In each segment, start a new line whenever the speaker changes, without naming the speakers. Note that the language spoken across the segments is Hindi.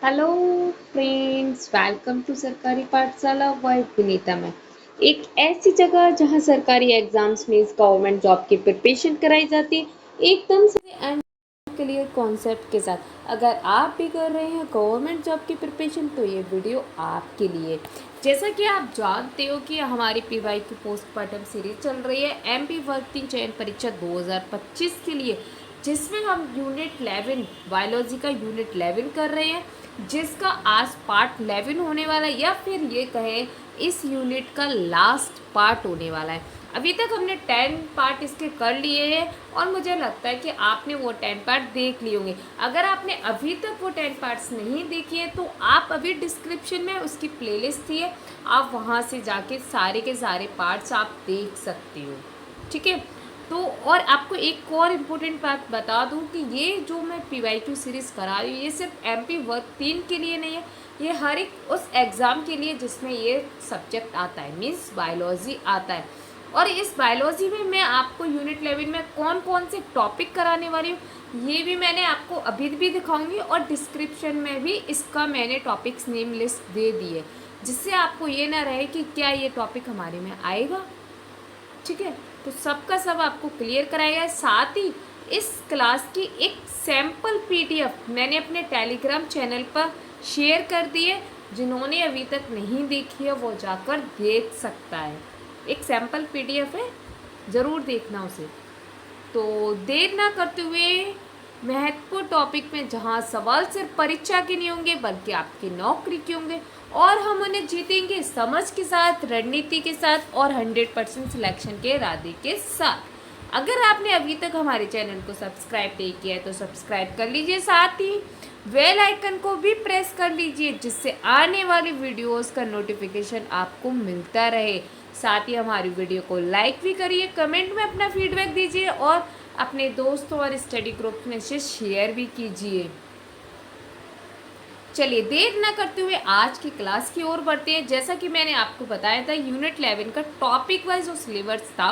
हेलो फ्रेंड्स, वेलकम टू सरकारी पाठशाला वाई विनीता में। एक ऐसी जगह जहां सरकारी एग्जाम्स में गवर्नमेंट जॉब की प्रिपरेशन कराई जाती है, एकदम से एंड क्लियर कॉन्सेप्ट के साथ। अगर आप भी कर रहे हैं गवर्नमेंट जॉब की प्रिपरेशन तो ये वीडियो आपके लिए। जैसा कि आप जानते हो कि हमारी पीवाई की पोस्टमार्टम सीरीज चल रही है एमपी भर्ती चयन परीक्षा 2025 के लिए, जिसमें हम यूनिट 11 बायोलॉजी का यूनिट 11 कर रहे हैं, जिसका आज पार्ट 11 होने वाला है, या फिर ये कहें इस यूनिट का लास्ट पार्ट होने वाला है। अभी तक हमने 10 पार्ट इसके कर लिए हैं और मुझे लगता है कि आपने वो 10 पार्ट देख लिए होंगे। अगर आपने अभी तक वो 10 पार्ट्स नहीं देखे हैं तो आप अभी डिस्क्रिप्शन में उसकी प्लेलिस्ट थी है, आप वहाँ से जाके सारे के सारे पार्ट्स आप देख सकते हो। ठीक है। तो और आपको एक और इम्पोर्टेंट बात बता दूं कि ये जो मैं पीवाईक्यू सीरीज़ करा रही हूँ ये सिर्फ एमपी वर्क 3 के लिए नहीं है, ये हर एक उस एग्ज़ाम के लिए जिसमें ये सब्जेक्ट आता है, मीन्स बायोलॉजी आता है। और इस बायोलॉजी में मैं आपको यूनिट 11 में कौन कौन से टॉपिक कराने वाली हूँ ये भी मैंने आपको अभी भी दिखाऊंगी, और डिस्क्रिप्शन में भी इसका मैंने टॉपिक्स नेम लिस्ट दे दी है, जिससे आपको ये ना रहे कि क्या ये टॉपिक हमारे में आएगा। ठीक है। तो सबका सब आपको क्लियर कराया है। साथ ही इस क्लास की एक सैम्पल पीडीएफ मैंने अपने टेलीग्राम चैनल पर शेयर कर दी है, जिन्होंने अभी तक नहीं देखी है वो जाकर देख सकता है। एक सैम्पल पीडीएफ है, ज़रूर देखना उसे। तो देर ना करते हुए महत्वपूर्ण टॉपिक में जहां सवाल सिर्फ परीक्षा के नहीं होंगे बल्कि आपकी नौकरी के होंगे, और हम उन्हें जीतेंगे समझ के साथ, रणनीति के साथ और 100% सिलेक्शन के इरादे के साथ। अगर आपने अभी तक हमारे चैनल को सब्सक्राइब नहीं किया है तो सब्सक्राइब कर लीजिए, साथ ही बेल आइकन को भी प्रेस कर लीजिए, जिससे आने वाली वीडियोस का नोटिफिकेशन आपको मिलता रहे। साथ ही हमारी वीडियो को लाइक भी करिए, कमेंट में अपना फीडबैक दीजिए और अपने दोस्तों और स्टडी ग्रुप में से शेयर भी कीजिए। चलिए देर ना करते हुए आज की क्लास की ओर बढ़ते हैं। जैसा कि मैंने आपको बताया था यूनिट 11 का टॉपिक वाइज जो सिलेबस था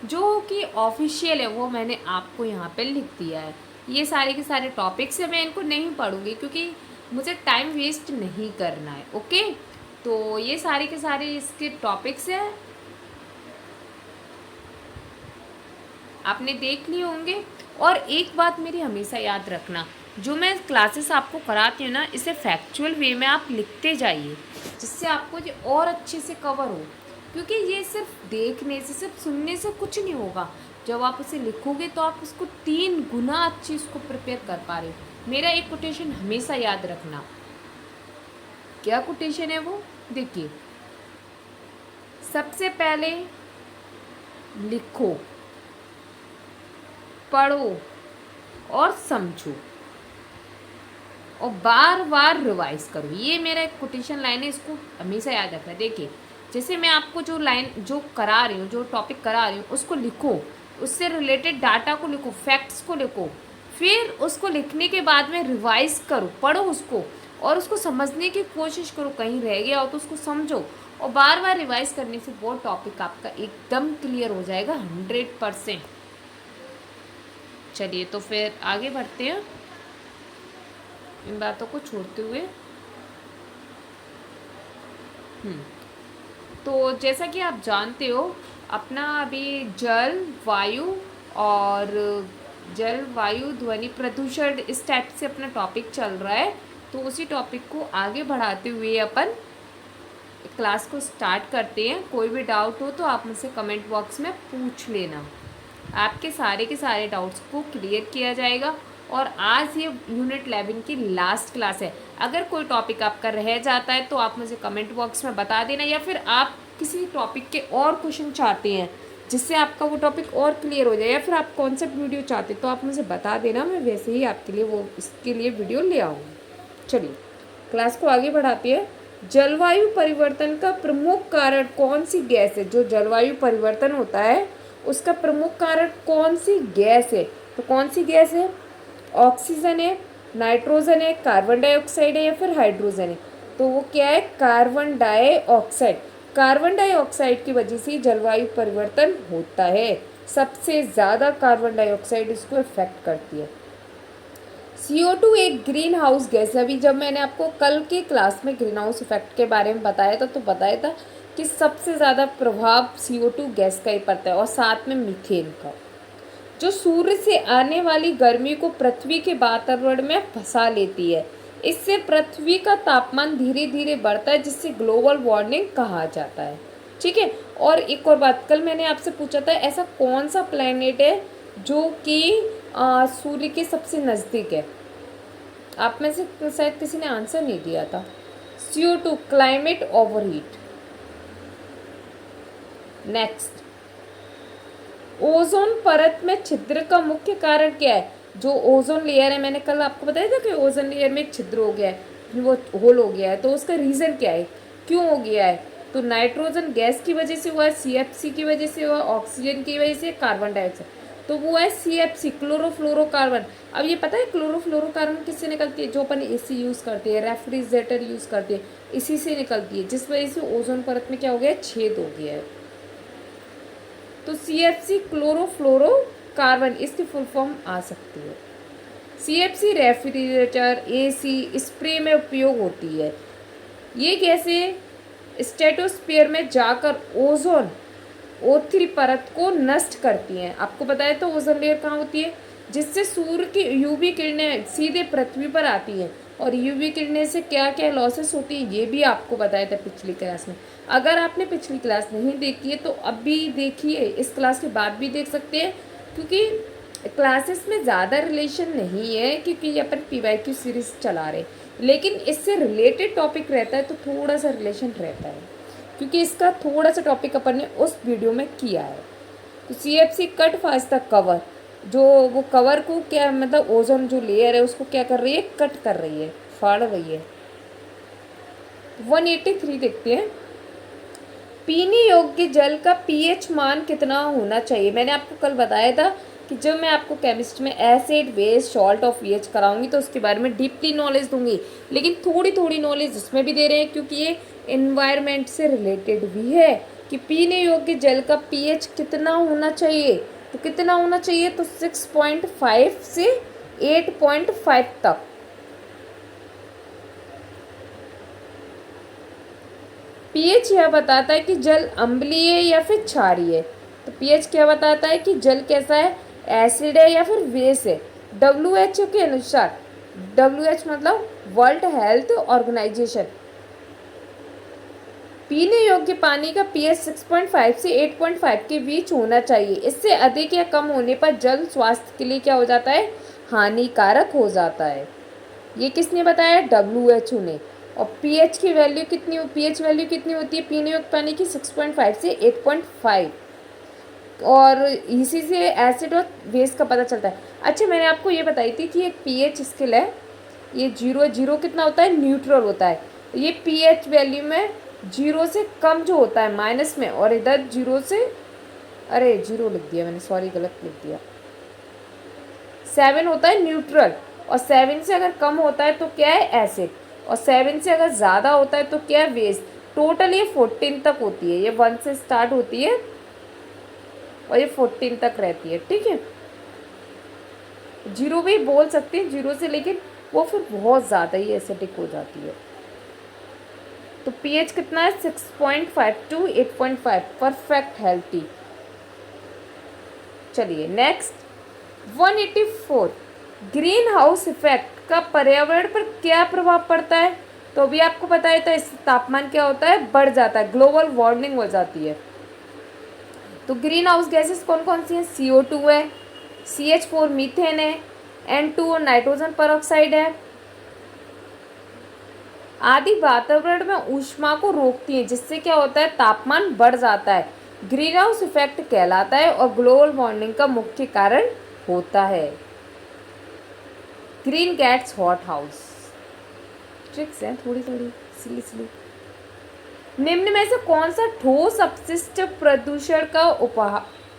जो कि ऑफिशियल है वो मैंने आपको यहाँ पे लिख दिया है। ये सारे के सारे टॉपिक्स हैं, मैं इनको नहीं पढ़ूंगी क्योंकि मुझे टाइम वेस्ट नहीं करना है। ओके, तो ये सारे के सारे इसके टॉपिक्स हैं, आपने देख लिए होंगे। और एक बात मेरी हमेशा याद रखना, जो मैं क्लासेस आपको कराती हूँ ना, इसे फैक्चुअल वे में आप लिखते जाइए, जिससे आपको ये और अच्छे से कवर हो। क्योंकि ये सिर्फ देखने से, सिर्फ सुनने से कुछ नहीं होगा। जब आप उसे लिखोगे तो आप उसको 3 गुना अच्छी उसको प्रिपेयर कर पा रहे हो। मेरा एक कोटेशन हमेशा याद रखना। क्या कोटेशन है वो? देखिए, सबसे पहले लिखो, पढ़ो और समझो और बार बार रिवाइज करो। ये मेरा एक कोटेशन लाइन है, इसको हमेशा याद रखना। देखिए, जैसे मैं आपको जो लाइन जो करा रही हूँ, जो टॉपिक करा रही हूँ, उसको लिखो, उससे रिलेटेड डाटा को लिखो, फैक्ट्स को लिखो, फिर उसको लिखने के बाद में रिवाइज करो, पढ़ो उसको और उसको समझने की कोशिश करो। कहीं रह गया हो तो उसको समझो, और बार बार रिवाइज करने से वो टॉपिक आपका एकदम क्लियर हो जाएगा 100%। चलिए तो फिर आगे बढ़ते हैं इन बातों को छोड़ते हुए। तो जैसा कि आप जानते हो, अपना अभी जल वायु और जल वायु ध्वनि प्रदूषण इस टाइप से अपना टॉपिक चल रहा है। तो उसी टॉपिक को आगे बढ़ाते हुए अपन क्लास को स्टार्ट करते हैं। कोई भी डाउट हो तो आप मुझसे कमेंट बॉक्स में पूछ लेना, आपके सारे के सारे डाउट्स को क्लियर किया जाएगा। और आज ये यूनिट 11 की लास्ट क्लास है। अगर कोई टॉपिक आपका रह जाता है तो आप मुझे कमेंट बॉक्स में बता देना, या फिर आप किसी टॉपिक के और क्वेश्चन चाहते हैं जिससे आपका वो टॉपिक और क्लियर हो जाए, या फिर आप कॉन्सेप्ट वीडियो चाहते हैं तो आप मुझे बता देना, मैं वैसे ही आपके लिए वो इसके लिए वीडियो ले आऊँगी। चलिए क्लास को आगे बढ़ाते हैं। जलवायु परिवर्तन का प्रमुख कारण कौन सी गैस है? जो जलवायु परिवर्तन होता है उसका प्रमुख कारण कौन सी गैस है? तो कौन सी गैस है? ऑक्सीजन है, नाइट्रोजन है, कार्बन डाइऑक्साइड है, या फिर हाइड्रोजन है? तो वो क्या है? Carbon dioxide. कार्बन डाइऑक्साइड की वजह से जलवायु परिवर्तन होता है। सबसे ज़्यादा कार्बन डाइऑक्साइड इसको इफेक्ट करती है। CO2 एक ग्रीन हाउस गैस है। अभी जब मैंने आपको कल के क्लास में ग्रीन हाउस इफेक्ट के बारे में बताया था तो बताया था कि सबसे ज़्यादा प्रभाव CO2 गैस का ही पड़ता है और साथ में मीथेन का, जो सूर्य से आने वाली गर्मी को पृथ्वी के वातावरण में फंसा लेती है। इससे पृथ्वी का तापमान धीरे धीरे बढ़ता है, जिससे ग्लोबल वार्मिंग कहा जाता है। ठीक है। और एक और बात, कल मैंने आपसे पूछा था ऐसा कौन सा प्लेनेट है जो कि सूर्य के सबसे नज़दीक है। आप में से शायद किसी ने आंसर नहीं दिया था। CO2 climate overheat. Next, ozone परत में छिद्र का मुख्य कारण क्या है। जो ओजोन लेयर है, मैंने कल आपको बताया था कि ओजोन लेयर में एक छिद्र हो गया है, वो होल हो गया है, तो उसका रीज़न क्या है, क्यों हो गया है। तो नाइट्रोजन गैस की वजह से हुआ है, CFC की वजह से हुआ, ऑक्सीजन की वजह से, कार्बन डाइऑक्साइड, तो वो है CFC, क्लोरोफ्लोरोकार्बन। अब ये पता है क्लोरोफ्लोरोकार्बन किससे निकलती है, जो अपन AC यूज़ करते हैं, रेफ्रिजरेटर यूज़ करते हैं, इसी से निकलती है, जिस वजह से ओजोन परत में क्या हो गया है, छेद हो गया है। तो CFC क्लोरोफ्लोरोकार्बन इसकी फुल फॉर्म आ सकती है। CFC रेफ्रिजरेटर, AC, स्प्रे में उपयोग होती है। ये गैसें स्ट्रेटोस्फीयर में जाकर ओजोन O3 परत को नष्ट करती हैं। आपको बताया तो ओजोन लेयर कहाँ होती है, जिससे सूर्य की UV किरणें सीधे पृथ्वी पर आती हैं, और UV किरणें से क्या क्या लॉसेस होती है ये भी आपको बताया था पिछली क्लास में। अगर आपने पिछली क्लास नहीं देखी है तो अब भी देखिए, इस क्लास के बाद भी देख सकते हैं, क्योंकि क्लासेस में ज़्यादा रिलेशन नहीं है, क्योंकि अपन PYQ सीरीज चला रहे, लेकिन इससे रिलेटेड टॉपिक रहता है तो थोड़ा सा रिलेशन रहता है, क्योंकि इसका थोड़ा सा टॉपिक अपन ने उस वीडियो में किया है। तो CFC cut fast the cover, जो वो कवर को क्या मतलब ओजोन जो लेयर है उसको क्या कर रही है, कट कर रही है, फाड़ रही है। 183 देखते हैं, पीने योग्य जल का pH मान कितना होना चाहिए। मैंने आपको कल बताया था कि जब मैं आपको केमिस्ट्री में एसिड, बेस, सॉल्ट और pH कराऊंगी तो उसके बारे में डीपली नॉलेज दूंगी, लेकिन थोड़ी थोड़ी नॉलेज इसमें भी दे रहे हैं, क्योंकि ये इन्वायरमेंट से रिलेटेड भी है कि पीने योग्य जल का pH कितना होना चाहिए। तो कितना होना चाहिए, तो 6.5 से 8.5 तक। pH यह बताता है कि जल अम्लीय है या फिर क्षारीय है। तो pH क्या बताता है कि जल कैसा है, एसिड है या फिर बेस है। WHO के अनुसार, WH मतलब वर्ल्ड हेल्थ ऑर्गेनाइजेशन, पीने योग्य पानी का pH 6.5 से 8.5 के बीच होना चाहिए। इससे अधिक या कम होने पर जल स्वास्थ्य के लिए क्या हो जाता है, हानिकारक हो जाता है। ये किसने बताया, WHO ने। और pH की वैल्यू कितनी, pH वैल्यू कितनी होती है पीने योग्य पानी की, 6.5 से 8.5। और इसी से एसिड और बेस का पता चलता है। अच्छा, मैंने आपको ये बताई थी कि एक pH स्केल है, ये जीरो कितना होता है, न्यूट्रल होता है। ये pH वैल्यू में 0 से कम जो होता है माइनस में, और इधर 0 से, अरे 0 लिख दिया मैंने, सॉरी गलत लिख दिया, 7 होता है न्यूट्रल, और 7 से अगर कम होता है तो क्या है, एसिड, और 7 से अगर ज़्यादा होता है तो क्या है, बेस। टोटल ये 14 तक होती है, ये 1 से स्टार्ट होती है और ये 14 तक रहती है। ठीक है, 0 भी बोल सकते हैं 0 से, लेकिन वो फिर बहुत ज़्यादा ही एसिडिक हो जाती है। तो pH कितना है, 6.5 टू 8.5, परफेक्ट हेल्थी। चलिए नेक्स्ट, 184, ग्रीन हाउस इफेक्ट का पर्यावरण पर क्या प्रभाव पड़ता है। तो अभी आपको बताया था, इससे तापमान क्या होता है, बढ़ जाता है, ग्लोबल वार्मिंग हो जाती है। तो ग्रीन हाउस गैसेस कौन कौन सी हैं, CO2 है, CH4 मीथेन है, N2 नाइट्रोजन पेरोक्साइड है, आदि वातावरण में ऊष्मा को रोकती हैं, जिससे क्या होता है, तापमान बढ़ जाता है, ग्रीन हाउस इफेक्ट कहलाता है और ग्लोबल वार्मिंग का मुख्य कारण होता है। Green gets hot house, tricks हैं थोड़ी थोड़ी सिली। निम्न में से कौन सा ठोस अपशिष्ट प्रदूषण का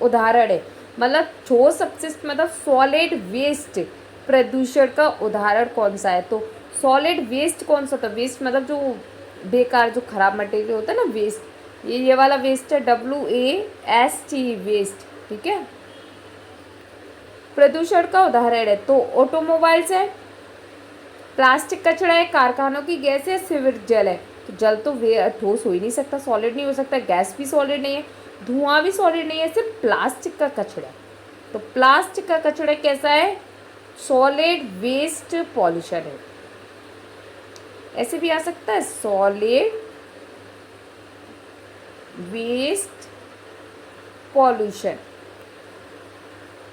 उदाहरण है। मतलब ठोस अपशिष्ट मतलब सॉलिड वेस्ट प्रदूषण का उदाहरण कौन सा है। तो सॉलिड वेस्ट कौन सा था, वेस्ट मतलब जो बेकार, जो खराब मटेरियल होता है ना, वेस्ट, ये वाला वेस्ट है, WAST वेस्ट। ठीक है, प्रदूषण का उदाहरण है तो ऑटोमोबाइल्स है, प्लास्टिक कचरा है, कारखानों की गैस है, सीवर जल है। तो जल तो वे ठोस हो ही नहीं सकता, सॉलिड नहीं हो सकता, गैस भी सॉलिड नहीं है, धुआं भी सॉलिड नहीं है, सिर्फ प्लास्टिक का कचरा है। तो प्लास्टिक का कचरा कैसा है? सॉलिड वेस्ट पॉल्यूशन है। ऐसे भी आ सकता है, सॉलिड वेस्ट पॉल्यूशन।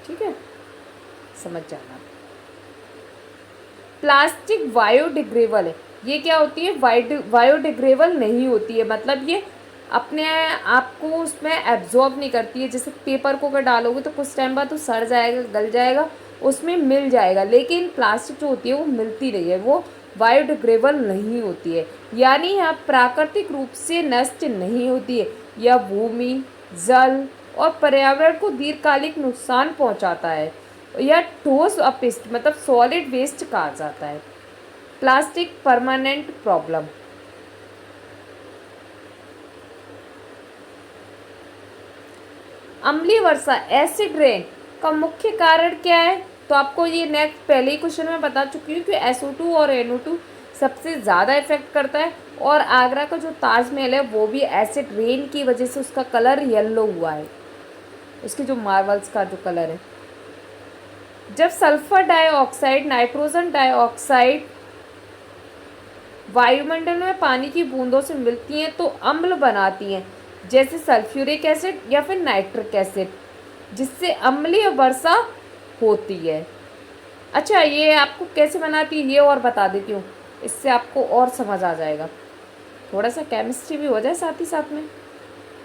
ठीक है, समझ जाना। प्लास्टिक बायोडिग्रेडेबल है। ये क्या होती है? बायोडिग्रेडेबल नहीं होती है, मतलब ये अपने आप को उसमें एब्जॉर्ब नहीं करती है। जैसे पेपर को अगर डालोगे तो कुछ टाइम बाद तो सड़ जाएगा, गल जाएगा, उसमें मिल जाएगा, लेकिन प्लास्टिक जो होती है वो मिलती नहीं है, वो बायोडिग्रेडेबल नहीं होती है, यानी यह प्राकृतिक रूप से नष्ट नहीं होती है। यह भूमि, जल और पर्यावरण को दीर्घकालिक नुकसान पहुंचाता है। यह ठोस अपशिष्ट मतलब सॉलिड वेस्ट कहा जाता है। Plastic permanent problem. अम्लीय वर्षा एसिड रेन का मुख्य कारण क्या है? तो आपको ये नेक्स्ट पहले ही क्वेश्चन में बता चुकी हूँ कि SO2 और NO2 सबसे ज़्यादा इफेक्ट करता है, और आगरा का जो ताजमहल है वो भी एसिड रेन की वजह से उसका कलर येलो हुआ है, उसके जो मार्बल्स का जो कलर है। जब सल्फर डाइऑक्साइड, नाइट्रोजन डाइऑक्साइड वायुमंडल में पानी की बूंदों से मिलती हैं तो अम्ल बनाती हैं, जैसे सल्फ्यूरिक एसिड या फिर नाइट्रिक एसिड, जिससे अम्लीय वर्षा होती है। अच्छा, ये आपको कैसे बनाती है ये और बता देती हूँ, इससे आपको और समझ आ जाएगा, थोड़ा सा केमिस्ट्री भी हो जाए साथ ही साथ में।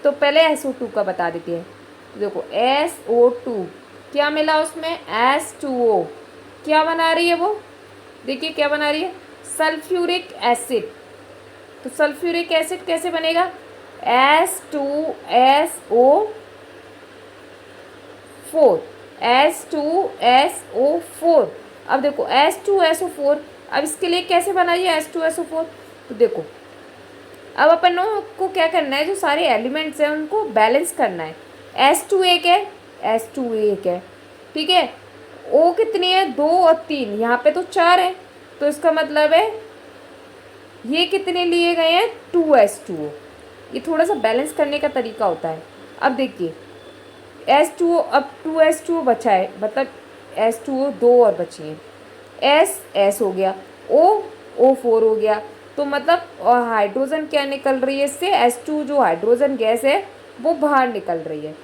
तो पहले SO2 का बता देती है। देखो SO2 क्या मिला उसमें? H2O। क्या बना रही है वो? देखिए क्या बना रही है? Sulphuric acid. तो सल्फ्यूरिक एसिड कैसे बनेगा? H2SO4, H2SO4। अब देखो H2SO4, अब इसके लिए कैसे बनाइए H2SO4? तो देखो अब अपन को क्या करना है, जो सारे एलिमेंट्स हैं उनको बैलेंस करना है। H2 एक है, H2 एक है, ठीक है। O कितनी है? 2 और 3, यहाँ पे तो 4 है, तो इसका मतलब है ये कितने लिए गए हैं? 2H2O। ये थोड़ा सा बैलेंस करने का तरीका होता है। अब देखिए H2O, अब 2H2O बचा है, मतलब H2O 2 और बची हैं, S हो गया, O4 हो गया, तो मतलब और हाइड्रोजन क्या निकल रही है इससे? H2 जो हाइड्रोजन गैस है वो बाहर निकल रही है।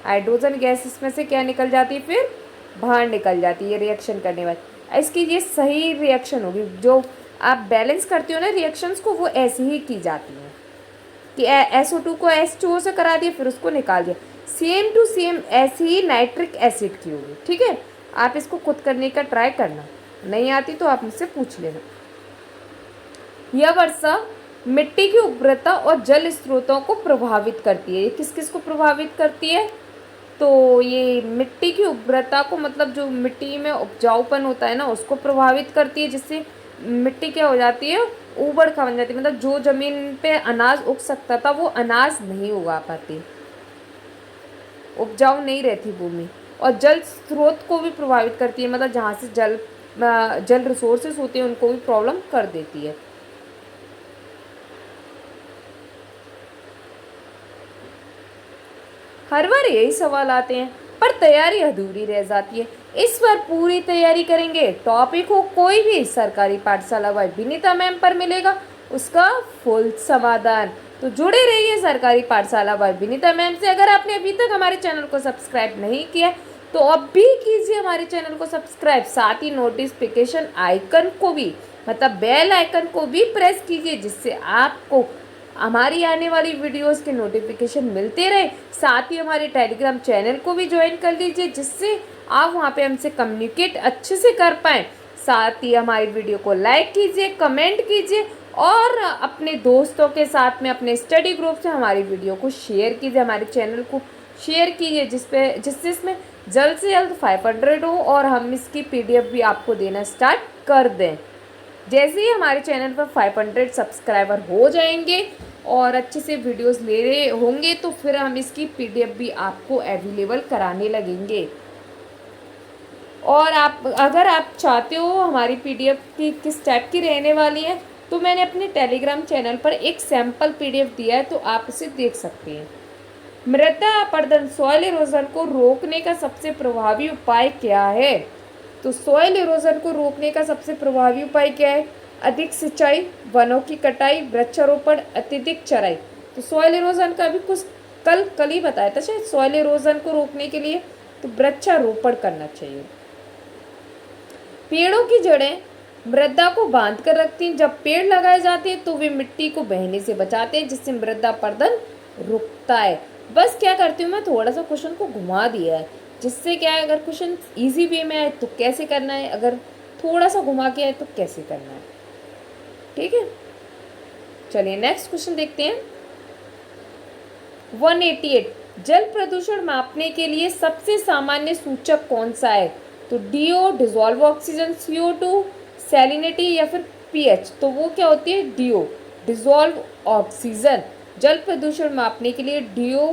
हाइड्रोजन गैस इसमें से क्या निकल जाती है? फिर बाहर निकल जाती है रिएक्शन करने बाद। इसकी ये सही रिएक्शन होगी, जो आप बैलेंस करते हो ना रिएक्शंस को, वो ऐसे ही की जाती हैं कि SO2 को H2O से करा दिया, फिर उसको निकाल दिया। सेम टू सेम ऐसी ही नाइट्रिक एसिड की होगी, ठीक है। आप इसको खुद करने का ट्राई करना, नहीं आती तो आप मुझसे पूछ लेना। यह वर्षा मिट्टी की उर्वरता और जल स्रोतों को प्रभावित करती है। ये किस किस को प्रभावित करती है? तो ये मिट्टी की उर्वरता को, मतलब जो मिट्टी में उपजाऊपन होता है ना, उसको प्रभावित करती है, जिससे मिट्टी क्या हो जाती है? ऊबड़ खाबड़ बन जाती है, मतलब जो जमीन पे अनाज उग सकता था वो अनाज नहीं उगा पाती, उपजाऊ नहीं रहती भूमि। और जल स्रोत को भी प्रभावित करती है, मतलब जहाँ से जल रिसोर्सेस होते हैं उनको भी प्रॉब्लम कर देती है। हर बार यही सवाल आते हैं, पर तैयारी अधूरी रह जाती है। इस बार पूरी तैयारी करेंगे, टॉपिक हो कोई भी, सरकारी पाठशाला व विनीता मैम पर मिलेगा उसका फुल समाधान। तो जुड़े रहिए सरकारी पाठशाला व विनीता मैम से। अगर आपने अभी तक हमारे चैनल को सब्सक्राइब नहीं किया तो अब भी कीजिए हमारे चैनल को सब्सक्राइब, साथ ही नोटिफिकेशन आइकन को भी, मतलब बेल आइकन को भी प्रेस कीजिए, जिससे आपको हमारी आने वाली वीडियोस के नोटिफिकेशन मिलते रहे। साथ ही हमारे टेलीग्राम चैनल को भी ज्वाइन कर लीजिए, जिससे आप वहाँ पे हमसे कम्युनिकेट अच्छे से कर पाएँ। साथ ही हमारी वीडियो को लाइक कीजिए, कमेंट कीजिए, और अपने दोस्तों के साथ में अपने स्टडी ग्रुप से हमारी वीडियो को शेयर कीजिए, हमारे चैनल को शेयर कीजिए, जिससे इसमें जल्द से जल्द 500 हो और हम इसकी PDF भी आपको देना स्टार्ट कर दें। जैसे ही हमारे चैनल पर 500 सब्सक्राइबर हो जाएंगे और अच्छे से वीडियोस ले रहे होंगे, तो फिर हम इसकी PDF भी आपको अवेलेबल कराने लगेंगे। और आप अगर आप चाहते हो हमारी पीडीएफ की किस टाइप की रहने वाली है, तो मैंने अपने टेलीग्राम चैनल पर एक सैम्पल पीडीएफ दिया है, तो आप उसे देख सकते हैं। मृदा अपरदन सॉइल इरोजन को रोकने का सबसे प्रभावी उपाय क्या है? तो सॉइल इरोजन को रोकने का सबसे प्रभावी उपाय क्या है? अधिक सिंचाई, वनों की कटाई, वृक्षारोपण, अत्यधिक चराई। तो सॉइल इरोजन का भी कुछ कल ही बताया था शायद, सॉइल इरोजन को रोकने के लिए तो वृक्षारोपण करना चाहिए। पेड़ों की जड़ें मृदा को बांध कर रखती हैं। जब पेड़ लगाए जाते हैं तो वे मिट्टी को बहने से बचाते हैं, जिससे मृदा अपरदन रुकता है। बस क्या करती हूँ मैं, थोड़ा सा क्वेश्चन को घुमा दिया है, जिससे क्या है, अगर क्वेश्चन इजी वे में आए तो कैसे करना है, अगर थोड़ा सा घुमा के आए तो कैसे करना है। ठीक है, चलिए नेक्स्ट क्वेश्चन देखते हैं। 188, जल प्रदूषण मापने के लिए सबसे सामान्य सूचक कौन सा है? तो do, dissolve oxygen, CO2, salinity या फिर पीएच। तो वो क्या होती है? DO, dissolve oxygen. जल प्रदूषण मापने के लिए डीओ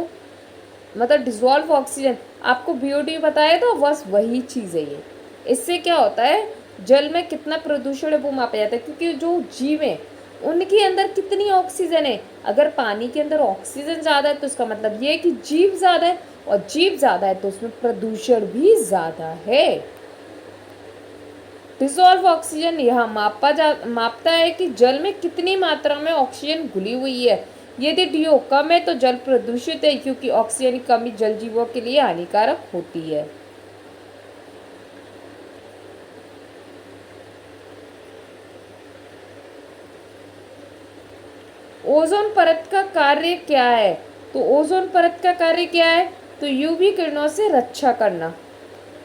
मतलब डिजॉल्व ऑक्सीजन। आपको बीओडी बताया था, बस वही चीज़ है ये। इससे क्या होता है, जल में कितना प्रदूषण है वो मापा जाता है, क्योंकि जो जीव है उनके अंदर कितनी ऑक्सीजन है। अगर पानी के अंदर ऑक्सीजन ज़्यादा है तो इसका मतलब ये है कि जीव ज़्यादा है, और जीव ज़्यादा है तो उसमें प्रदूषण भी ज़्यादा है। डिजॉल्व ऑक्सीजन यह मापता है कि जल में कितनी मात्रा में ऑक्सीजन घुली हुई है। यदि डीओ कम है तो जल प्रदूषित है, क्योंकि ऑक्सीजन की कमी जल जीवों के लिए हानिकारक होती है। ओजोन परत का कार्य क्या है? तो ओजोन परत का कार्य क्या है? तो यूवी किरणों से रक्षा करना।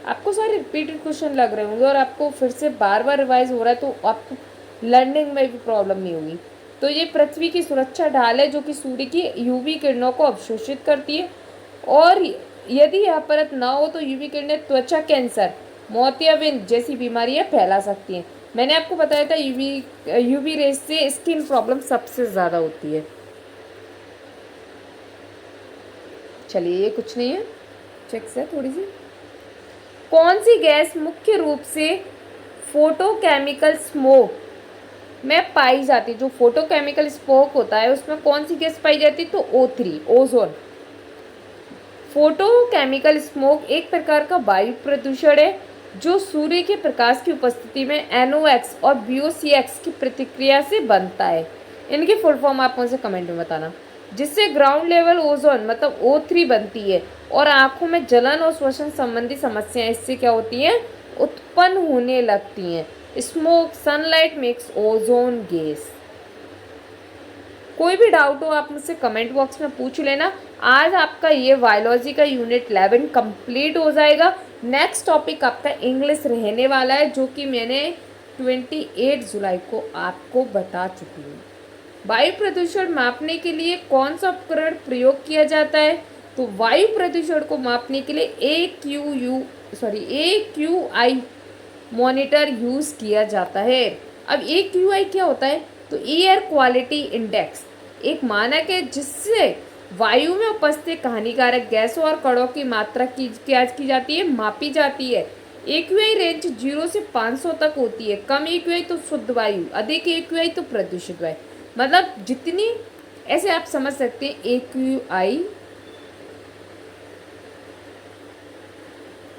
आपको सारे रिपीटेड क्वेश्चन लग रहे होंगे और आपको फिर से बार बार रिवाइज हो रहा है, तो आपको लर्निंग में भी प्रॉब्लम नहीं होगी। तो ये पृथ्वी की सुरक्षा ढाल है जो कि सूर्य की यूवी किरणों को अवशोषित करती है, और यदि यह परत ना हो तो यूवी किरणें त्वचा कैंसर, मोतियाबिंद जैसी बीमारियां फैला सकती हैं। मैंने आपको बताया था यूवी रेस से स्किन प्रॉब्लम सबसे ज़्यादा होती है। चलिए, ये कुछ नहीं है, चेक है थोड़ी सी। कौन सी गैस मुख्य रूप से फोटोकेमिकल स्मोक में पाई जाती है? जो फोटोकेमिकल स्मोक होता है उसमें कौन सी गैस पाई जाती है? तो O3, ओजोन। फोटोकेमिकल स्मोक एक प्रकार का वायु प्रदूषण है जो सूर्य के प्रकाश की उपस्थिति में NOx और VOCx की प्रतिक्रिया से बनता है। इनकी फुल फॉर्म आप मुझे कमेंट में बताना। जिससे ग्राउंड लेवल ओजोन मतलब O3 बनती है, और आंखों में जलन और श्वसन संबंधी समस्याएं इससे क्या होती हैं? उत्पन्न होने लगती हैं। Smoke sunlight makes ozone gas. कोई भी डाउट हो आप मुझसे कमेंट बॉक्स में पूछ लेना। आज आपका ये बायोलॉजी का यूनिट 11 कंप्लीट हो जाएगा। नेक्स्ट टॉपिक आपका इंग्लिश रहने वाला है, जो कि मैंने 28 जुलाई को आपको बता चुकी हूँ। वायु प्रदूषण मापने के लिए कौन सा उपकरण प्रयोग किया जाता है? तो वायु प्रदूषण को मापने के लिए AQI मॉनिटर यूज़ किया जाता है। अब AQI क्या होता है? तो एयर क्वालिटी इंडेक्स एक मानक है जिससे वायु में उपस्थित हानिकारक गैसों और कणों की मात्रा की जाती है, मापी जाती है। AQI रेंज 0 से 500 तक होती है। कम AQI तो शुद्ध वायु, अधिक AQI तो प्रदूषित वायु। मतलब जितनी, ऐसे आप समझ सकते हैं AQI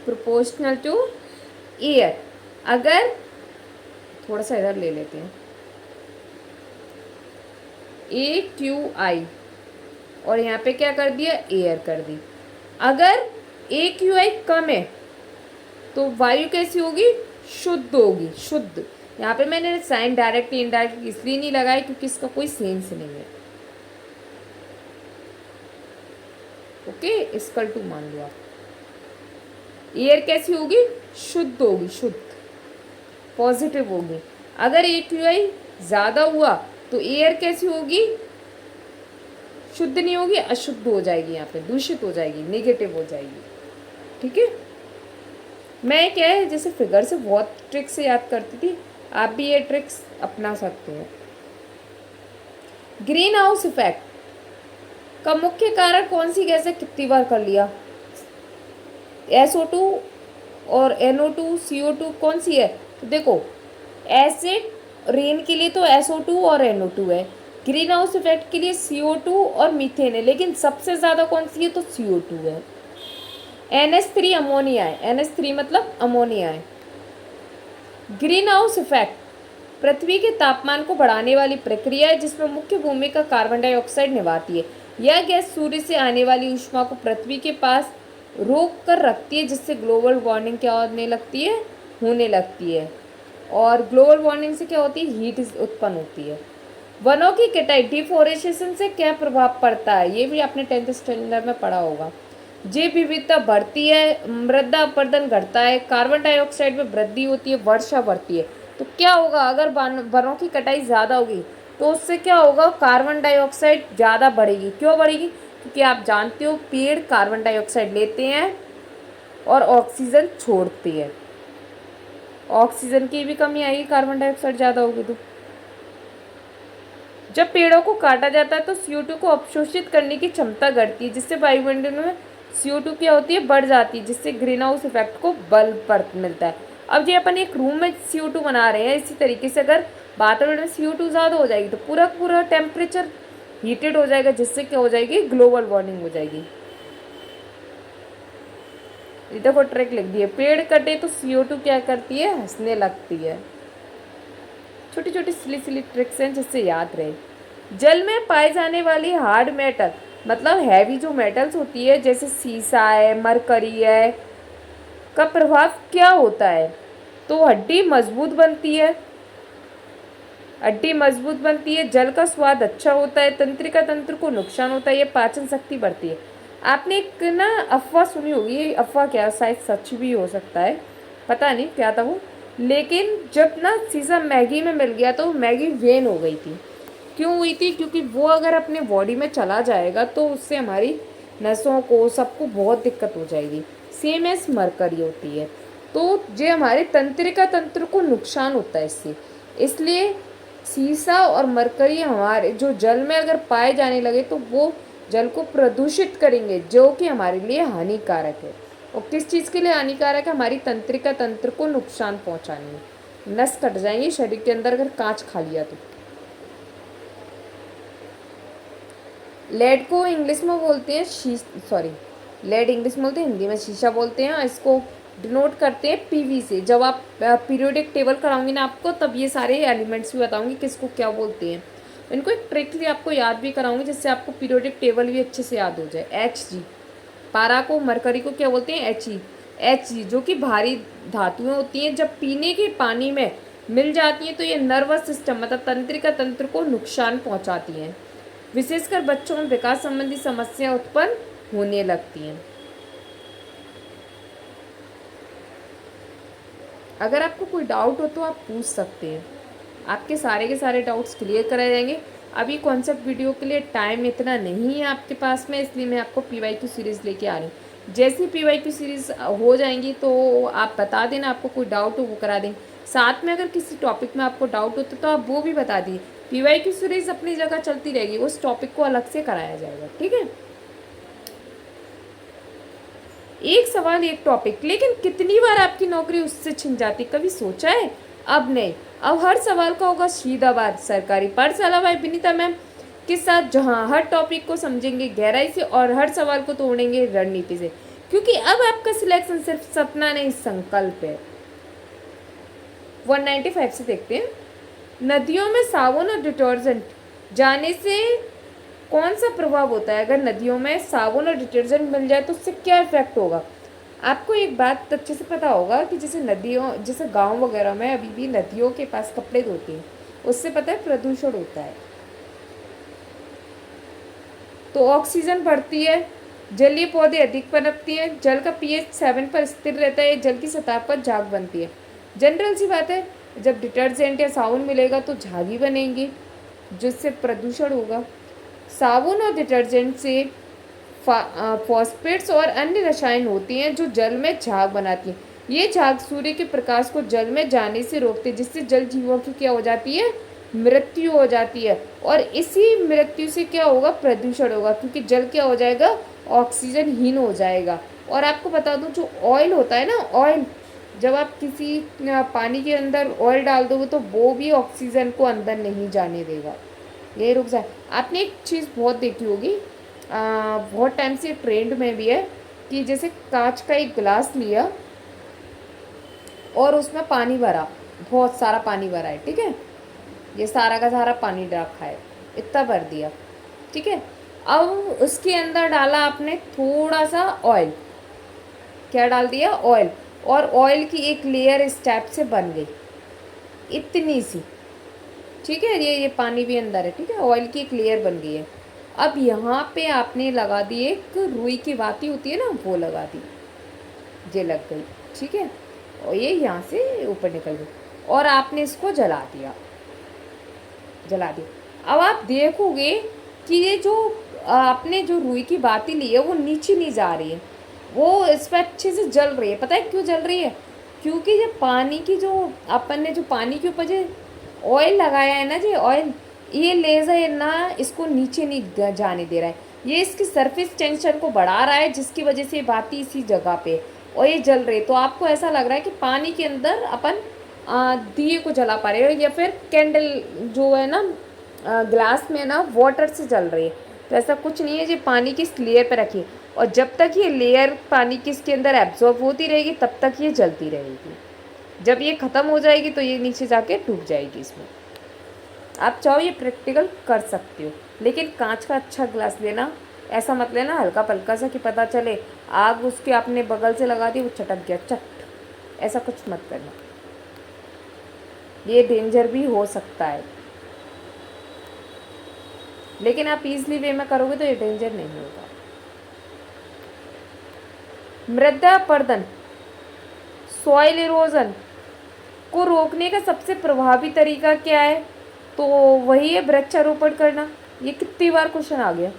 प्रोपोर्शनल टू एयर। अगर थोड़ा सा इधर ले लेते हैं, AQI और यहाँ पे क्या कर दिया? एयर कर दी। अगर AQI कम है तो वायु कैसी होगी? शुद्ध होगी, शुद्ध। यहाँ पे मैंने साइन डायरेक्ट इनडायरेक्ट इसलिए नहीं लगाया क्योंकि इसका कोई सेंस नहीं है। ओके, इसकल टू मान लो आप। एयर कैसी होगी? शुद्ध होगी, शुद्ध, पॉजिटिव होगी। अगर AQI ज़्यादा हुआ तो एयर कैसी होगी? शुद्ध नहीं होगी, अशुद्ध हो जाएगी, यहाँ पे दूषित हो जाएगी, नेगेटिव हो जाएगी। ठीक है, मैं क्या है जैसे फिगर से बहुत ट्रिक से याद करती थी, आप भी ये ट्रिक्स अपना सकते हो। ग्रीन हाउस इफेक्ट का मुख्य कारण कौन सी गैस है? कितनी बार कर लिया? SO2 और NO2 CO2 कौन सी है? तो देखो, एसिड रेन के लिए तो SO2 और NO2 है, ग्रीन हाउस इफेक्ट के लिए CO2 और मीथेन है, लेकिन सबसे ज़्यादा कौन सी है? तो CO2 है। NH3 अमोनिया है, NH3 मतलब अमोनिया है। ग्रीन हाउस इफेक्ट पृथ्वी के तापमान को बढ़ाने वाली प्रक्रिया है जिसमें मुख्य भूमिका कार्बन डाइऑक्साइड निभाती है। यह गैस सूर्य से आने वाली ऊष्मा को पृथ्वी के पास रोक कर रखती है, जिससे ग्लोबल वार्मिंग क्या होने लगती है। और ग्लोबल वार्मिंग से क्या होती है? हीट उत्पन्न होती है। वनों की कटाई, डिफोरेस्टेशन से क्या प्रभाव पड़ता है? ये भी आपने 10th स्टैंडर्ड में पढ़ा होगा। जैव विविधता बढ़ती है, मृदा अपरदन घटता है, कार्बन डाइऑक्साइड में वृद्धि होती है, वर्षा बढ़ती है। तो क्या होगा? अगर वनों की कटाई ज़्यादा होगी तो उससे क्या होगा? कार्बन डाइऑक्साइड ज़्यादा बढ़ेगी। क्यों बढ़ेगी? क्योंकि आप जानते हो पेड़ कार्बन डाइऑक्साइड लेते हैं और ऑक्सीजन छोड़ते हैं। ऑक्सीजन की भी कमी आएगी कार्बन डाइऑक्साइड ज़्यादा होगी तो। जब पेड़ों को काटा जाता है तो CO2 को अवशोषित करने की क्षमता घटती है, जिससे वायुमंडल में CO2 क्या होती है? बढ़ जाती है, जिससे ग्रीन हाउस इफेक्ट को बल पर मिलता है। अब ये अपन एक रूम में CO2 बना रहे हैं, इसी तरीके से अगर वातावरण में CO2 ज़्यादा हो जाएगी तो पूरा पूरा टेम्परेचर हीटेड हो जाएगा, जिससे क्या हो जाएगी? ग्लोबल वार्मिंग हो जाएगी। ये देखो ट्रिक लिख दिए, पेड़ कटे तो CO2 क्या करती है? हंसने लगती है। छोटी छोटी सिली ट्रिक्स हैं जिससे याद रहे। जल में पाए जाने वाली हार्ड मेटल मतलब हैवी जो मेटल्स होती है, जैसे सीसा है, मरकरी है, का प्रभाव क्या होता है? तो हड्डी मजबूत बनती है, जल का स्वाद अच्छा होता है, तंत्रिका तंत्र को नुकसान होता है, ये पाचन शक्ति बढ़ती है। आपने एक ना अफवाह सुनी होगी, ये अफवाह क्या, शायद सच भी हो सकता है, पता नहीं क्या था वो, लेकिन जब ना सीसा मैगी में मिल गया तो मैगी वेन हो गई थी। क्यों हुई थी? क्योंकि वो अगर अपने बॉडी में चला जाएगा तो उससे हमारी नसों को सबको बहुत दिक्कत हो जाएगी। सेम एस मरकरी होती है, तो ये हमारे तंत्रिका तंत्र को नुकसान होता है इससे। इसलिए सीसा और मरकरी हमारे जो जल में अगर पाए जाने लगे तो वो जल को प्रदूषित करेंगे, जो कि हमारे लिए हानिकारक है। और किस चीज़ के लिए हानिकारक है? हमारी तंत्रिका तंत्र को नुकसान पहुंचाने, नस कट जाएंगी शरीर के अंदर अगर कांच खा लिया तो। लेड को इंग्लिश में बोलते हैं लेड इंग्लिश में बोलते हैं, हिंदी में शीशा बोलते हैं। इसको डिनोट करते हैं PV से। जब आप पीरियोडिक टेबल कराऊंगी ना आपको, तब ये सारे एलिमेंट्स भी बताऊंगी किसको क्या बोलते हैं। इनको एक ट्रिकली आपको याद भी कराऊंगी, जिससे आपको पीरियोडिक टेबल भी अच्छे से याद हो जाए। Hg, पारा को, मरकरी को क्या बोलते हैं? Hg, जो कि भारी धातुएं होती हैं, जब पीने के पानी में मिल जाती हैं तो ये नर्वस सिस्टम मतलब तंत्रिका तंत्र को नुकसान पहुंचाती हैं। विशेषकर बच्चों में विकास संबंधी समस्या उत्पन्न होने लगती हैं। अगर आपको कोई डाउट हो तो आप पूछ सकते हैं, आपके सारे के सारे डाउट्स क्लियर कराए जाएंगे। अभी कॉन्सेप्ट वीडियो के लिए टाइम इतना नहीं है आपके पास में, इसलिए मैं आपको PYQ सीरीज़ लेके आ रही हूँ। जैसी PYQ सीरीज़ हो जाएंगी तो आप बता देना, आपको कोई डाउट हो वो करा देंगे। साथ में अगर किसी टॉपिक में आपको डाउट होता तो आप वो भी बता दिए। PYQ सीरीज़ अपनी जगह चलती रहेगी, उस टॉपिक को अलग से कराया जाएगा, ठीक है? एक सवाल एक टॉपिक, लेकिन कितनी बार आपकी नौकरी उससे छिन जाती, कभी सोचा है? अब नहीं, अब हर सवाल का होगा सीधा बात सरकारी पाठशाला बाय विनीता मैम के साथ, जहां हर टॉपिक को समझेंगे गहराई से और हर सवाल को तोड़ेंगे रणनीति से, क्योंकि अब आपका सिलेक्शन सिर्फ सपना नहीं संकल्प है। 195 से देखते हैं। नदियों में साबुन और डिटर्जेंट जाने से कौन सा प्रभाव होता है? अगर नदियों में साबुन और डिटर्जेंट मिल जाए तो उससे क्या इफेक्ट होगा? आपको एक बात अच्छे से पता होगा कि जैसे गांव वगैरह में अभी भी नदियों के पास कपड़े धोते हैं, उससे पता है प्रदूषण होता है, तो ऑक्सीजन बढ़ती है, जलीय पौधे अधिक पनपती हैं, जल का pH 7 पर स्थिर रहता है, जल की सतह पर झाग बनती है। जनरल सी बात है, जब डिटर्जेंट या साबुन मिलेगा तो झागी बनेंगी, जिससे प्रदूषण होगा। साबुन और डिटर्जेंट से फॉस्फेट्स और अन्य रसायन होती हैं जो जल में झाग बनाती हैं। ये झाग सूर्य के प्रकाश को जल में जाने से रोकते हैं, जिससे जल जीवों की क्या हो जाती है? मृत्यु हो जाती है। और इसी मृत्यु से क्या होगा? प्रदूषण होगा, क्योंकि जल क्या हो जाएगा? ऑक्सीजनहीन हो जाएगा। और आपको बता दूं, जो ऑयल होता है ना, ऑयल, जब आप किसी पानी के अंदर ऑयल डाल दोगे तो वो भी ऑक्सीजन को अंदर नहीं जाने देगा, ये रुक जाए। आपने एक चीज़ बहुत देखी होगी, बहुत टाइम से ट्रेंड में भी है, कि जैसे कांच का एक गिलास लिया और उसमें पानी भरा, बहुत सारा पानी भरा है, ठीक है, ये सारा का सारा पानी रखा है, इतना भर दिया, ठीक है। अब उसके अंदर डाला आपने थोड़ा सा ऑयल, क्या डाल दिया, ऑयल, और ऑयल की एक लेयर इस टाइप से बन गई, इतनी सी, ठीक है, ये पानी भी अंदर है, ठीक है, ऑयल की एक लेयर बन गई है। अब यहाँ पे आपने लगा दी एक रुई की बाती होती है ना, वो लगा दी, ये लग गई, ठीक है, और ये यहाँ से ऊपर निकल गई, और आपने इसको जला दिया, जला दिया। अब आप देखोगे कि ये जो आपने जो रुई की बाती ली है वो नीचे नहीं जा रही है, वो इस पर अच्छे से जल रही है। पता है क्यों जल रही है? क्योंकि जो पानी की, जो अपन ने जो पानी के ऊपर जो ऑयल लगाया है ना जी, ऑयल, ये लेज़र ना इसको नीचे नहीं जाने दे रहा है, ये इसकी सरफेस टेंशन को बढ़ा रहा है, जिसकी वजह से बाती इसी जगह पे और ये जल रही है। तो आपको ऐसा लग रहा है कि पानी के अंदर अपन दिए को जला पा रहे हो, या फिर कैंडल जो है ना ग्लास में ना वाटर से जल रही है। तो ऐसा कुछ नहीं है, ये पानी की इस लेयर पे रखिए, और जब तक ये लेयर पानी की इसके अंदर एब्जॉर्ब होती रहेगी तब तक ये जलती रहेगी। जब ये ख़त्म हो जाएगी तो ये नीचे जाके डूब जाएगी इसमें। आप चाहो ये प्रैक्टिकल कर सकते हो, लेकिन कांच का अच्छा ग्लास लेना, ऐसा मत लेना हल्का पल्का सा कि पता चले आग उसके आपने बगल से लगा दी, वो चटक गया चट, ऐसा कुछ मत करना, ये डेंजर भी हो सकता है। लेकिन आप इजली वे में करोगे तो ये डेंजर नहीं होगा। मृदा अपरदन, सॉइल इरोजन को रोकने का सबसे प्रभावी तरीका क्या है? तो वही है वृक्षारोपण करना। ये कितनी बार क्वेश्चन आ गया,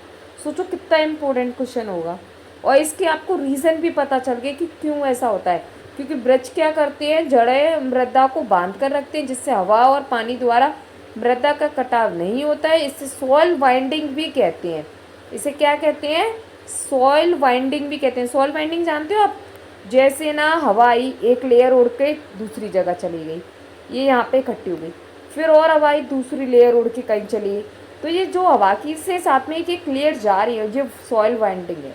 सोचो कितना इम्पोर्टेंट क्वेश्चन होगा। और इसके आपको रीज़न भी पता चल गया कि क्यों ऐसा होता है। क्योंकि वृक्ष क्या करते हैं, जड़ें मृदा को बांध कर रखते हैं, जिससे हवा और पानी द्वारा मृदा का कटाव नहीं होता है। इसे सॉइल वाइंडिंग भी कहते हैं। इसे क्या कहते हैं? सॉइल वाइंडिंग भी कहते हैं। सॉइल वाइंडिंग जानते हो आप? जैसे ना हवा आई, एक लेयर उड़ के दूसरी जगह चली गई, ये यहाँ पे इकट्ठी हो गई, फिर और हवा आई, दूसरी लेयर उड़ के कहीं चली गई। तो ये जो हवा की से साथ में एक लेयर जा रही है, ये सॉइल वाइंडिंग है।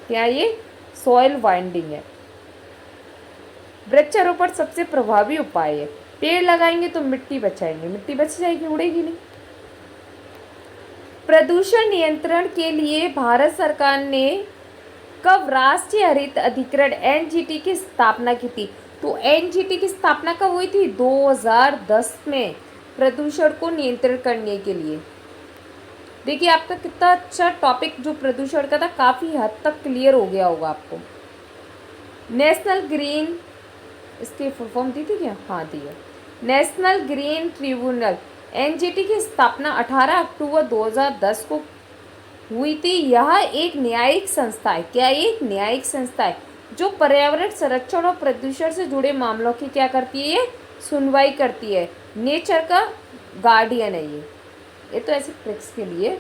क्या ये सॉइल वाइंडिंग है? वृक्षारोपण सबसे प्रभावी उपाय है। पेड़ लगाएंगे तो मिट्टी बचाएंगे, मिट्टी बच जाएगी, उड़ेगी नहीं। प्रदूषण नियंत्रण के लिए भारत सरकार ने कब राष्ट्रीय हरित अधिकरण एनजीटी की स्थापना की थी? तो एनजीटी की स्थापना कब हुई थी? 2010 में, प्रदूषण को नियंत्रण करने के लिए। देखिए आपका कितना अच्छा टॉपिक जो प्रदूषण का था, काफ़ी हद तक क्लियर हो गया होगा आपको। नेशनल ग्रीन, इसकी फुल फॉर्म दी थी क्या? हाँ दी है, नेशनल ग्रीन ट्रिब्यूनल। एनजीटी की स्थापना 18 अक्टूबर 2010 को हुई थी। यह एक न्यायिक संस्था है। क्या? एक न्यायिक संस्था है जो पर्यावरण संरक्षण और प्रदूषण से जुड़े मामलों की क्या करती है? ये सुनवाई करती है। नेचर का गार्डियन है ये तो ऐसे ट्रिक्स के लिए।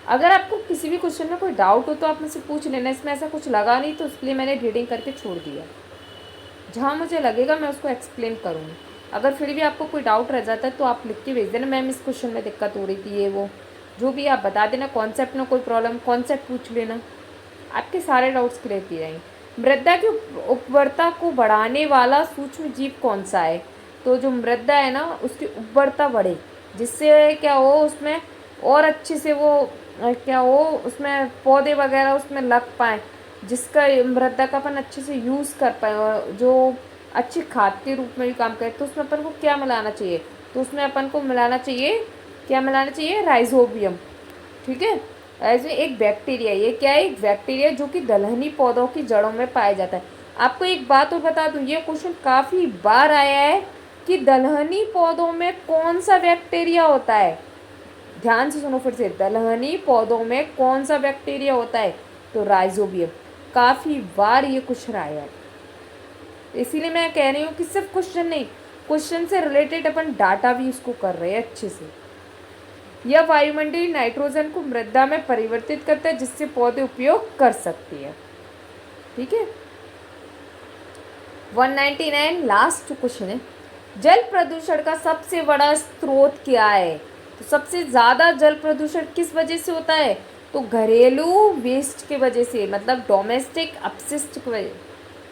अगर आपको किसी भी क्वेश्चन में कोई डाउट हो तो आप मुझसे पूछ लेना। इसमें ऐसा कुछ लगा नहीं तो इसलिए मैंने रीडिंग करके छोड़ दिया। जहाँ मुझे लगेगा मैं उसको एक्सप्लेन करूँगी। अगर फिर भी आपको कोई डाउट रह जाता है तो आप लिख के भेज देना, मैम इस क्वेश्चन में दिक्कत हो रही थी, ये वो जो भी आप बता देना। कॉन्सेप्ट में कोई प्रॉब्लम, कॉन्सेप्ट पूछ लेना, आपके सारे डाउट्स क्लियर किए जाएंगे। मृदा की उर्वरता को बढ़ाने वाला सूक्ष्म जीव कौन सा है? तो जो मृदा है ना उसकी उर्वरता बढ़े, जिससे क्या हो, उसमें और अच्छे से वो क्या हो, उसमें पौधे वगैरह उसमें लग पाएँ, जिसका मृदा का अपन अच्छे से यूज़ कर पाए और जो अच्छी खाद के रूप में भी काम करे। तो उसमें अपन को क्या मिलाना चाहिए? तो उसमें अपन को मिलाना चाहिए, क्या मिलाना चाहिए? राइजोबियम, ठीक है। ऐसे एक बैक्टीरिया, ये क्या है? एक बैक्टीरिया जो कि दलहनी पौधों की जड़ों में पाया जाता है। आपको एक बात और बता दूं, ये क्वेश्चन काफ़ी बार आया है कि दलहनी पौधों में कौन सा बैक्टीरिया होता है। ध्यान से सुनो फिर से, दलहनी पौधों में कौन सा बैक्टीरिया होता है? तो राइजोबियम। काफ़ी बार ये क्वेश्चन आया है, इसीलिए मैं कह रही हूँ कि सिर्फ क्वेश्चन नहीं, क्वेश्चन से रिलेटेड अपन डाटा भी इसको कर रहे हैं अच्छे से।
यह वायुमंडलीय नाइट्रोजन को मृदा में परिवर्तित करता है, जिससे पौधे उपयोग कर सकती है। ठीक है। 199 लास्ट क्वेश्चन है, जल प्रदूषण का सबसे बड़ा स्रोत क्या है? तो सबसे ज़्यादा जल प्रदूषण किस वजह से होता है? तो घरेलू वेस्ट के वजह से, मतलब डोमेस्टिक अपशिष्ट की वजह,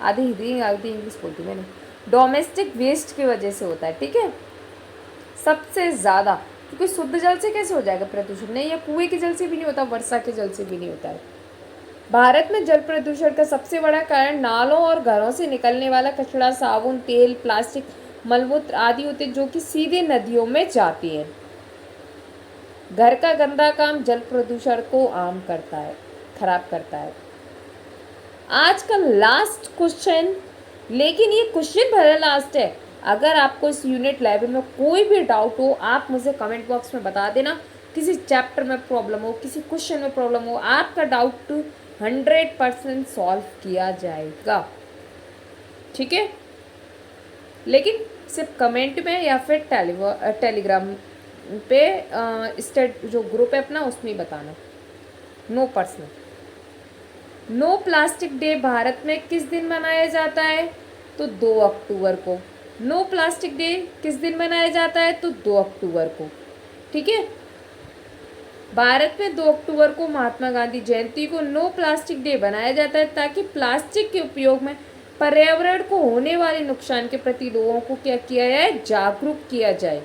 आधी हिंदी आधी इंग्लिश बोलती मैंने, डोमेस्टिक वेस्ट की वजह से होता है। ठीक है, सबसे ज़्यादा, क्योंकि शुद्ध जल से कैसे हो जाएगा प्रदूषण? नहीं, या कुएं के जल से भी नहीं होता, वर्षा के जल से भी नहीं होता है। भारत में जल प्रदूषण का सबसे बड़ा कारण नालों और घरों से निकलने वाला कचरा, साबुन, तेल, प्लास्टिक, मलमूत्र आदि होते हैं, जो कि सीधे नदियों में जाती है। घर का गंदा काम जल प्रदूषण को आम करता है, खराब करता है। आज का लास्ट क्वेश्चन, लेकिन ये क्वेश्चन भरा लास्ट है। अगर आपको इस यूनिट 11 में कोई भी डाउट हो, आप मुझे कमेंट बॉक्स में बता देना। किसी चैप्टर में प्रॉब्लम हो, किसी क्वेश्चन में प्रॉब्लम हो, आपका डाउट 100% सॉल्व किया जाएगा। ठीक है, लेकिन सिर्फ कमेंट में या फिर टेलीग्राम पे स्टेट जो ग्रुप है अपना, उसमें ही बताना, no personal. No plastic day Bharat में किस दिन मनाया जाता है? तो 2 अक्टूबर को। नो प्लास्टिक डे किस दिन मनाया जाता है? तो 2 अक्टूबर को। ठीक है, भारत में 2 अक्टूबर को महात्मा गांधी जयंती को नो प्लास्टिक डे बनाया जाता है, ताकि प्लास्टिक के उपयोग में पर्यावरण को होने वाले नुकसान के प्रति लोगों को क्या किया जाए? जागरूक किया जाए।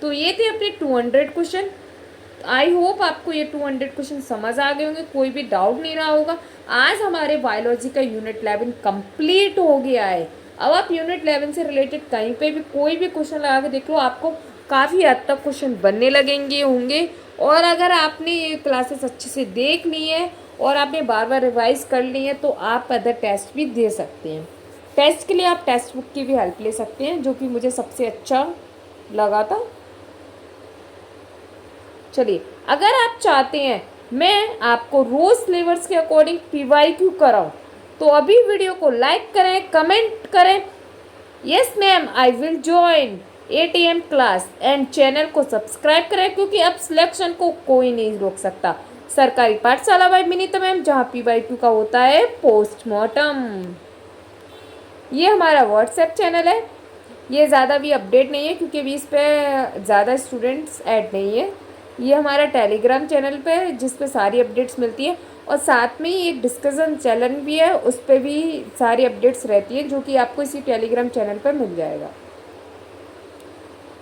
तो ये थे अपने 200 क्वेश्चन। आई होप आपको ये 200 क्वेश्चन समझ आ गए होंगे, कोई भी डाउट नहीं रहा होगा। आज हमारे बायोलॉजी का यूनिट 11 कंप्लीट हो गया है। अब आप यूनिट 11 से रिलेटेड कहीं पे भी कोई भी क्वेश्चन लगा के देख लो, आपको काफ़ी हद तक क्वेश्चन बनने लगेंगे होंगे। और अगर आपने ये क्लासेस अच्छे से देख ली है और आपने बार बार रिवाइज कर ली है, तो आप अदर टेस्ट भी दे सकते हैं। टेस्ट के लिए आप टेक्स्ट बुक की भी हेल्प ले सकते हैं, जो कि मुझे सबसे अच्छा लगा था। चलिए, अगर आप चाहते हैं मैं आपको रोज सिलेबस के अकॉर्डिंग PYQ कराऊं, तो अभी वीडियो को लाइक करें, कमेंट करें, yes ma'am I will join 8 AM class, and channel को सब्सक्राइब करें, क्योंकि अब सिलेक्शन को कोई नहीं रोक सकता। सरकारी पाठशाला बाय विनीता मैम, जहाँ PYQ का होता है पोस्टमार्टम। ये हमारा व्हाट्सएप चैनल है। ये ज़्यादा भी अपडेट नहीं है, क्योंकि अभी इस पर ज़्यादा स्टूडेंट्स ऐड नहीं है। ये हमारा टेलीग्राम चैनल पे है, जिस पे सारी अपडेट्स मिलती है, और साथ में ही एक डिस्कशन चैनल भी है, उस पर भी सारी अपडेट्स रहती है, जो कि आपको इसी टेलीग्राम चैनल पर मिल जाएगा।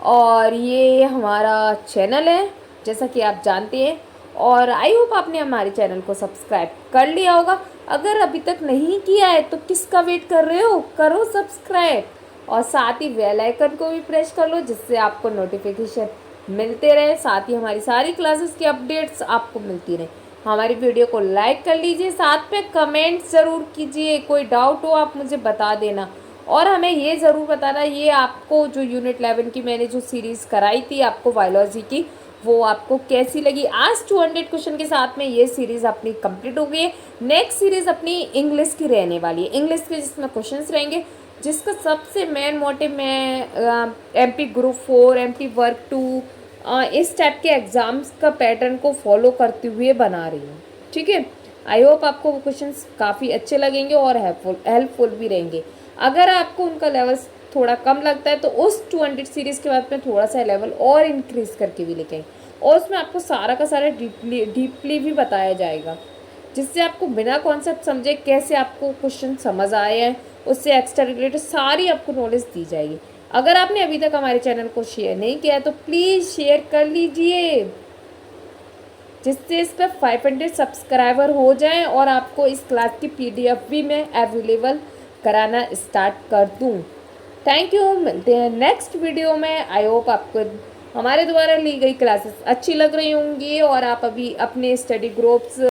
और ये हमारा चैनल है, जैसा कि आप जानते हैं। और आई होप आपने हमारे चैनल को सब्सक्राइब कर लिया होगा। अगर अभी तक नहीं किया है तो किसका वेट कर रहे हो? करो सब्सक्राइब, और साथ ही बेल आइकन को भी प्रेस कर लो, जिससे आपको नोटिफिकेशन मिलते रहे, साथ ही हमारी सारी क्लासेस की अपडेट्स आपको मिलती रहे। हमारी वीडियो को लाइक कर लीजिए, साथ में कमेंट ज़रूर कीजिए, कोई डाउट हो आप मुझे बता देना। और हमें ये ज़रूर बताना, ये आपको जो यूनिट 11 की मैंने जो सीरीज़ कराई थी आपको बायोलॉजी की, वो आपको कैसी लगी। आज 200 क्वेश्चन के साथ में ये सीरीज़ अपनी कंप्लीट हो गई है। नेक्स्ट सीरीज़ अपनी इंग्लिश की रहने वाली है, इंग्लिश के जिसमें क्वेश्चंस रहेंगे, जिसका सबसे मेन मोटिव मैं MP ग्रुप 4, MP वर्क 2, इस टाइप के एग्ज़ाम्स का पैटर्न को फॉलो करते हुए बना रही हूँ। ठीक है, आई होप आपको वो क्वेश्चंस काफ़ी अच्छे लगेंगे और हेल्पफुल भी रहेंगे। अगर आपको उनका लेवल थोड़ा कम लगता है, तो उस 200 सीरीज़ के बाद में थोड़ा सा लेवल और इंक्रीज़ करके भी लेके आएंगे, और उसमें आपको सारा का सारा डीपली भी बताया जाएगा, जिससे आपको बिना कॉन्सेप्ट समझे कैसे आपको क्वेश्चन समझ आए हैं, उससे एक्स्ट्रा रिलेटेड सारी आपको नॉलेज दी जाएगी। अगर आपने अभी तक हमारे चैनल को शेयर नहीं किया है, तो प्लीज़ शेयर कर लीजिए, जिससे इस पर 500 सब्सक्राइबर हो जाएं और आपको इस क्लास की PDF भी मैं अवेलेबल कराना स्टार्ट कर दूं। थैंक यू, मिलते हैं नेक्स्ट वीडियो में। आई होप आपको हमारे द्वारा ली गई क्लासेस अच्छी लग रही होंगी, और आप अभी अपने स्टडी ग्रुप्स